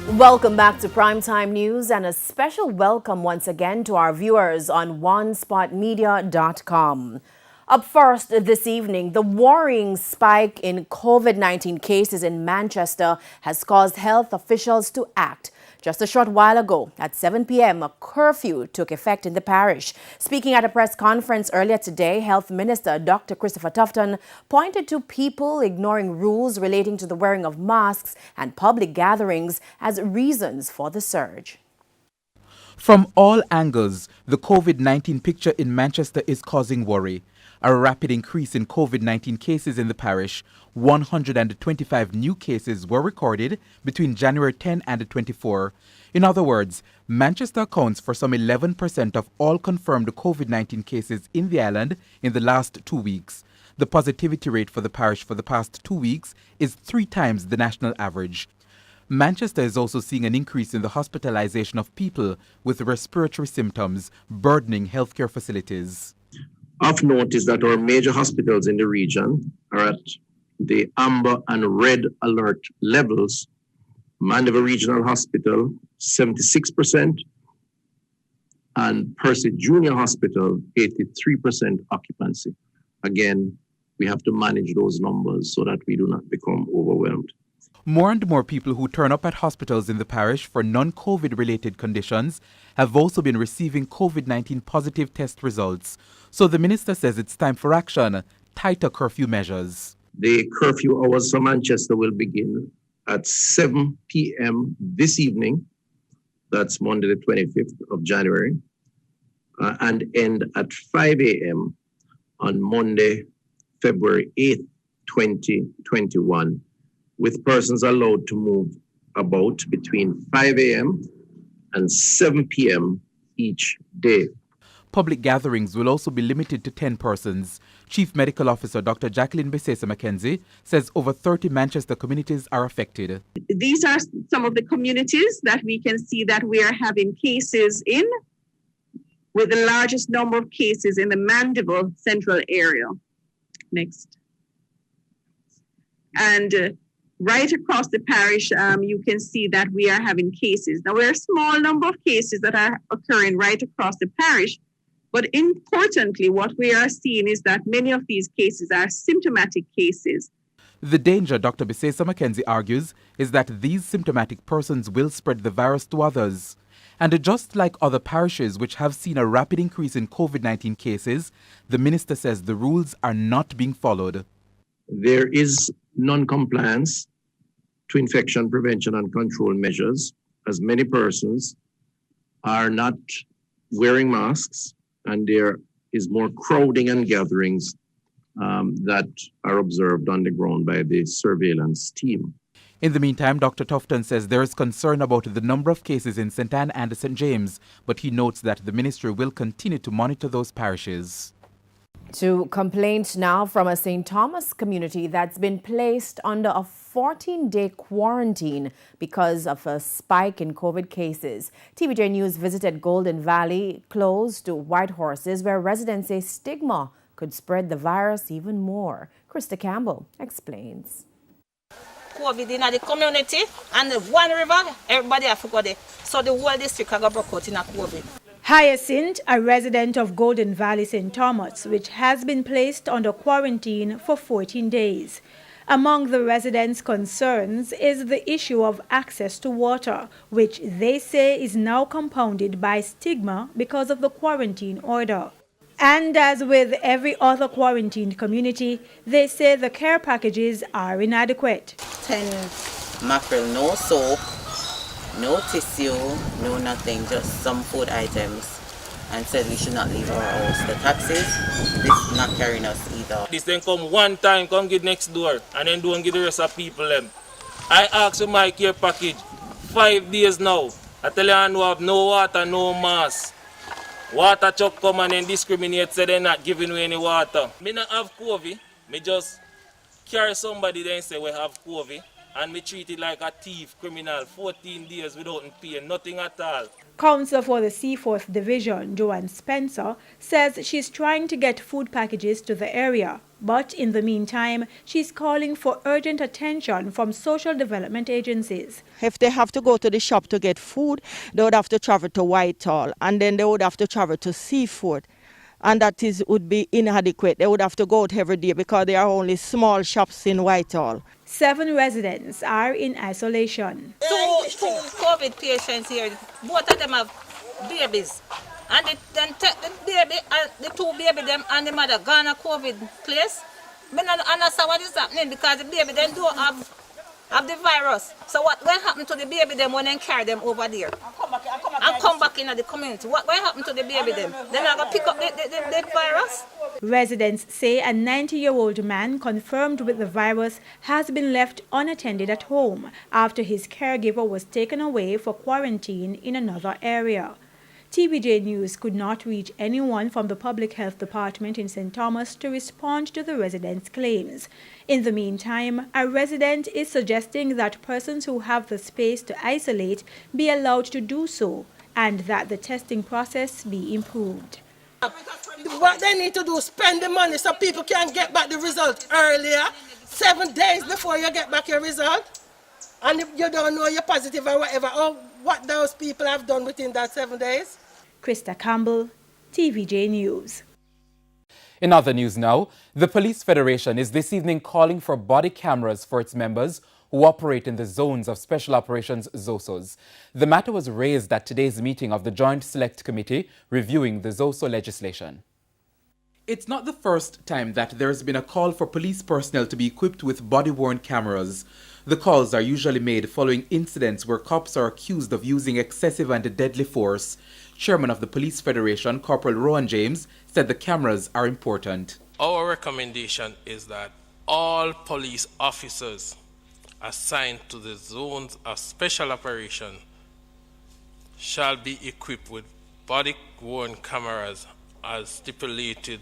Welcome back to Primetime News and a special welcome once again to our viewers on onespotmedia.com. Up first this evening, the worrying spike in COVID-19 cases in Manchester has caused health officials to act. Just a short while ago, at 7 p.m., a curfew took effect in the parish. Speaking at a press conference earlier today, Health Minister Dr. Christopher Tufton pointed to people ignoring rules relating to the wearing of masks and public gatherings as reasons for the surge. From all angles, the COVID-19 picture in Manchester is causing worry. A rapid increase in COVID-19 cases in the parish. 125 new cases were recorded between January 10 and 24. In other words, Manchester accounts for some 11% of all confirmed COVID-19 cases in the island in the last 2 weeks. The positivity rate for the parish for the past 2 weeks is 3 times the national average. Manchester is also seeing an increase in the hospitalization of people with respiratory symptoms, burdening healthcare facilities. Of note is that our major hospitals in the region are at the amber and red alert levels. Mandeville Regional Hospital, 76%, and Percy Junior Hospital, 83% occupancy. Again, we have to manage those numbers so that we do not become overwhelmed. More and more people who turn up at hospitals in the parish for non-COVID related conditions have also been receiving COVID-19 positive test results. So the minister says it's time for action, tighter curfew measures. The curfew hours for Manchester will begin at 7 p.m. this evening. That's Monday the 25th of January, and end at 5 a.m. on Monday, February 8th, 2021. With persons allowed to move about between 5 a.m. and 7 p.m. each day. Public gatherings will also be limited to 10 persons. Chief Medical Officer Dr. Jacqueline Besesa-McKenzie says over 30 Manchester communities are affected. These are some of the communities that we can see that we are having cases in, with the largest number of cases in the Mandeville Central area. Next. And right across the parish, you can see that we are having cases. Now, we're a small number of cases that are occurring right across the parish, but importantly, what we are seeing is that many of these cases are symptomatic cases. The danger, Dr. Besesa-McKenzie argues, is that these symptomatic persons will spread the virus to others. And just like other parishes which have seen a rapid increase in COVID-19 cases, the minister says the rules are not being followed. There is non-compliance to infection prevention and control measures, as many persons are not wearing masks, and there is more crowding and gatherings that are observed on the ground by the surveillance team. In the meantime, Dr. Tufton says there is concern about the number of cases in St. Anne and St. James, but he notes that the ministry will continue to monitor those parishes. To complaint now from a St. Thomas community that's been placed under a 14-day quarantine because of a spike in COVID cases. TVJ News visited Golden Valley, close to White Horses, where residents say stigma could spread the virus even more. Krista Campbell explains. COVID in the community and the one river, everybody have to go there. So the whole district got broke out in a COVID. Hyacinth, a resident of Golden Valley, St. Thomas, which has been placed under quarantine for 14 days. Among the residents' concerns is the issue of access to water, which they say is now compounded by stigma because of the quarantine order. And as with every other quarantined community, they say the care packages are inadequate. 10 mackerel, no soap, no tissue, no nothing, just some food items, and said we should not leave our house. The taxis, this not carrying us either. This then come one time, come get next door, and then don't get the rest of people them. I asked for my care package 5 days now. I tell you I know have no water, no mask. Water truck come and then discriminate, say they're not giving me any water. Me not have COVID, me just carry somebody then say we have COVID. And me treat it like a thief, criminal, 14 days without paying nothing at all. Councillor for the Seaforth Division, Joanne Spencer, says she's trying to get food packages to the area, But in the meantime, she's calling for urgent attention from social development agencies. If they have to go to the shop to get food, they would have to travel to Whitehall, and then they would have to travel to Seafood. And that would be inadequate. They would have to go out every day because there are only small shops in Whitehall. 7 residents are in isolation. Two COVID patients here, both of them have babies. And then take the baby, the 2 baby them and the mother gone to COVID place. I don't understand what is happening because the baby then don't have the virus. So what will happen to the baby them when they carry them over there? And come back into the community. What will happen to the baby them? They're not going to pick up the virus? Residents say a 90-year-old man confirmed with the virus has been left unattended at home after his caregiver was taken away for quarantine in another area. TVJ News could not reach anyone from the Public Health Department in St. Thomas to respond to the residents' claims. In the meantime, a resident is suggesting that persons who have the space to isolate be allowed to do so and that the testing process be improved. What they need to do is spend the money so people can get back the result earlier, 7 days before you get back your result. And if you don't know you're positive or whatever, or what those people have done within that 7 days. Krista Campbell, TVJ News. In other news now, the Police Federation is this evening calling for body cameras for its members who operate in the zones of Special Operations ZOSOs. The matter was raised at today's meeting of the Joint Select Committee reviewing the ZOSO legislation. It's not the first time that there has been a call for police personnel to be equipped with body-worn cameras. The calls are usually made following incidents where cops are accused of using excessive and deadly force. Chairman of the Police Federation, Corporal Rowan James, said the cameras are important. Our recommendation is that all police officers assigned to the zones of special operation shall be equipped with body-worn cameras as stipulated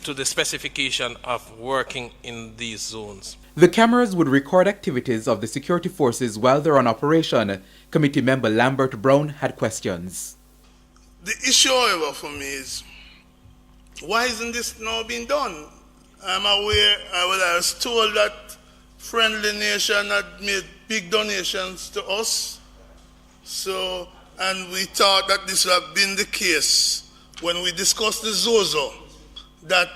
to the specification of working in these zones. The cameras would record activities of the security forces while they're on operation. Committee member Lambert Brown had questions. The issue, however, for me is, why isn't this now being done? I'm aware, I was told that Friendly Nation had made big donations to us. And we thought that this would have been the case when we discussed the ZOSO, that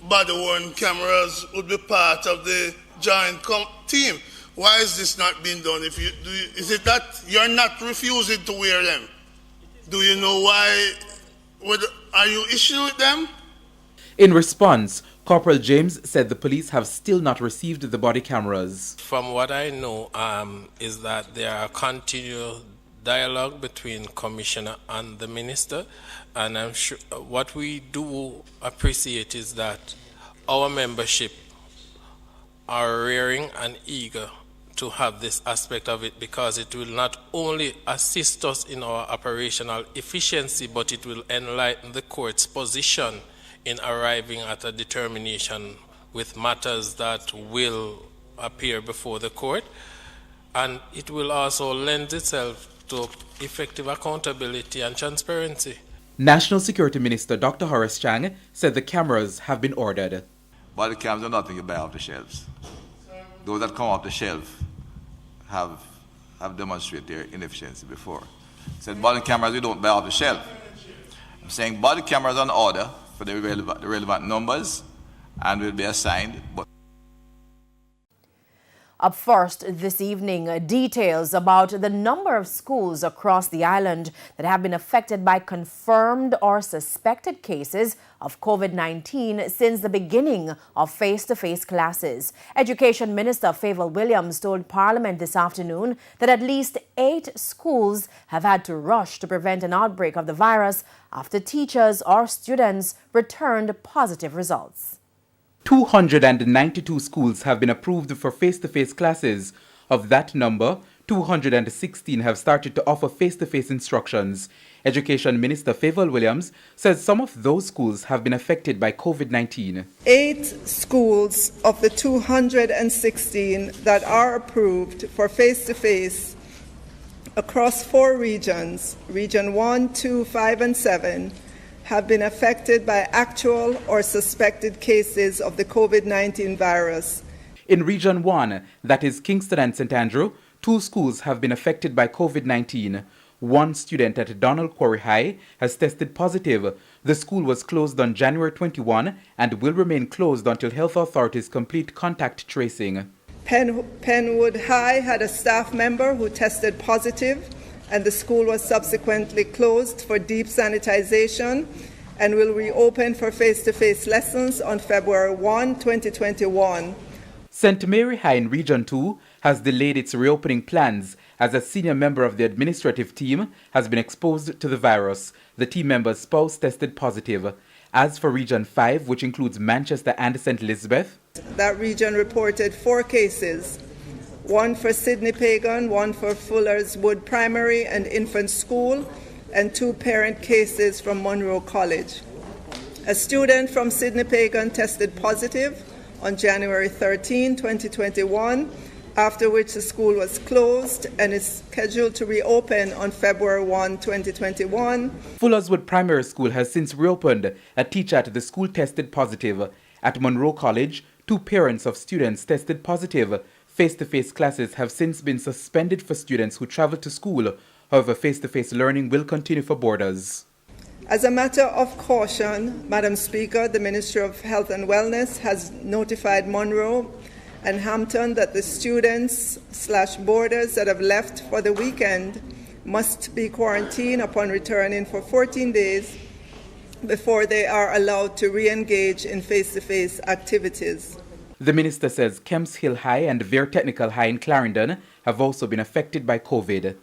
body-worn cameras would be part of the joint team. Why is this not being done? Is it that you're not refusing to wear them? Do you know why? Are you issuing with them? In response, Corporal James said the police have still not received the body cameras. From what I know is that there are continual dialogue between Commissioner and the Minister, and I'm sure what we do appreciate is that our membership are rearing and eager to have this aspect of it, because it will not only assist us in our operational efficiency, but it will enlighten the court's position in arriving at a determination with matters that will appear before the court, and it will also lend itself to effective accountability and transparency. National Security Minister Dr. Horace Chang said the cameras have been ordered. Body cams are nothing you buy off the shelves. Those that come off the shelf have demonstrated their inefficiency before. Said body cameras we don't buy off the shelf. I'm saying body cameras on order for the relevant numbers and will be assigned. Up first this evening, details about the number of schools across the island that have been affected by confirmed or suspected cases of COVID-19 since the beginning of face-to-face classes. Education Minister Favour Williams told Parliament this afternoon that at least 8 schools have had to rush to prevent an outbreak of the virus after teachers or students returned positive results. 292 schools have been approved for face-to-face classes. Of that number, 216 have started to offer face-to-face instructions. Education Minister Favour Williams says some of those schools have been affected by COVID-19. 8 schools of the 216 that are approved for face-to-face across 4 regions, Region 1, 2, 5, and 7, have been affected by actual or suspected cases of the COVID-19 virus. In Region 1, that is Kingston and St. Andrew, 2 schools have been affected by COVID-19. One student at Donald Quarry High has tested positive. The school was closed on January 21 and will remain closed until health authorities complete contact tracing. Penwood High had a staff member who tested positive, and the school was subsequently closed for deep sanitization and will reopen for face-to-face lessons on February 1, 2021. St. Mary High in Region 2 has delayed its reopening plans as a senior member of the administrative team has been exposed to the virus. The team member's spouse tested positive. As for Region 5, which includes Manchester and St. Elizabeth, that region reported 4 cases, 1 for Sydney Pagan, 1 for Fuller's Wood Primary and Infant School, and 2 parent cases from Monroe College. A student from Sydney Pagan tested positive on January 13, 2021, after which the school was closed and is scheduled to reopen on February 1, 2021. Fuller's Wood Primary School has since reopened. A teacher at the school tested positive. At Monroe College, 2 parents of students tested positive. Face-to-face classes have since been suspended for students who travel to school. However, face-to-face learning will continue for boarders. As a matter of caution, Madam Speaker, the Ministry of Health and Wellness has notified Monroe and Hampton that the students/boarders that have left for the weekend must be quarantined upon returning for 14 days before they are allowed to re-engage in face-to-face activities. The minister says Kemps Hill High and Vere Technical High in Clarendon have also been affected by COVID.